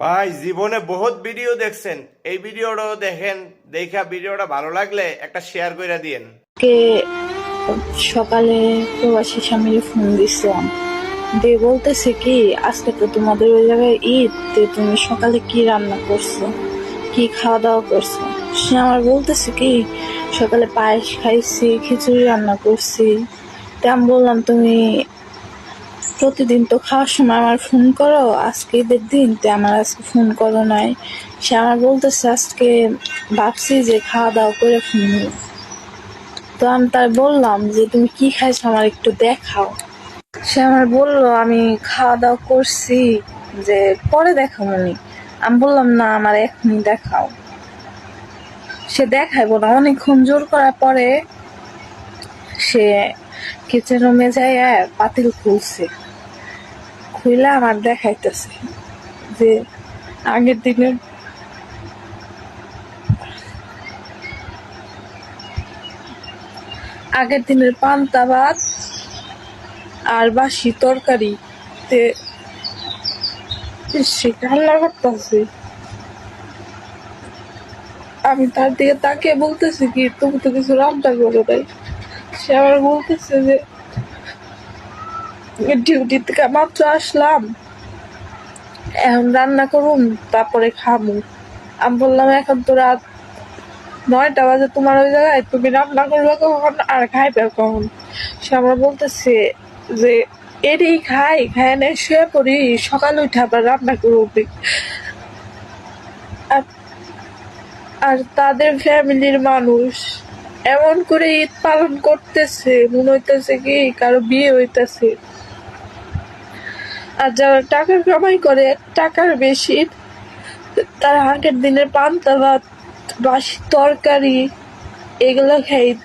ভাই জীবনে বহুত ভিডিও দেখছেন, এই ভিডিওটাও দেখেন। দেখা ভিডিওটা ভালো লাগলে একটা শেয়ার করে দিয়েন। কে সকালে প্রবাসী স্বামীর ফোন দিছিলাম, দিয়ে বলতেছে কি আজকে তো তোমাদের ওই জায়গায় ঈদ, তুমি সকালে কি রান্না করছো, কি খাওয়া দাওয়া করছো। সে আমার বলতেছে কি সকালে পায়েস খাইছি, খিচুড়ি রান্না করছি। তা আমি বললাম তুমি প্রতিদিন তো খাওয়ার সময় আমার ফোন করো, আজকে ঈদের দিন তো আমার আজকে ফোন করো নাই। সে আমার বলতেছে আজকে ভাবছি যে খাওয়া দাওয়া করে ফোন। তো আমি তার বললাম যে তুমি কি খাইছো আমার একটু দেখাও। সে আমার বললো আমি খাওয়া দাওয়া করছি, যে পরে দেখাও উনি। আমি বললাম না আমার এখনই দেখাও। সে দেখাইবো না, অনেকক্ষণ জোর করার পরে সে কিচেন রুমে যায় পাতিল খুলছে, খুলে আমার দেখাইতেছে যে আগের দিনের পান্তা ভাত আর বাসি তরকারি তে সে রান্না করতেছে। আমি তার দিকে তাকিয়ে বলতেছি কি তুমি তো কিছু রান্না করো নাই। সে আবার বলতেছে যে ডিউটি থেকে মাত্র আসলাম, এখন রান্না করুন তারপরে খামু। আমি বললাম এখন তো রাত 9টা বাজে, তোমার ওই জায়গায় তুমি রান্না করবে কখন আর খাইবে কখন। সে আমার বলতেছে যে এরই খাই খায় না শুয়ে পড়ি, সকালে উঠে আবার রান্না করবি। আর আর তাদের ফ্যামিলির মানুষ এমন করে ঈদ পালন করতেছে, মনে হইতেছে কি কারো বিয়ে হইতেছে। আর যারা টাকা কামাই করে টাকার বেশি, তারা আগের দিনের পান্তা ভাত, বাসি তরকারি এগুলো খেয়ে ঈদ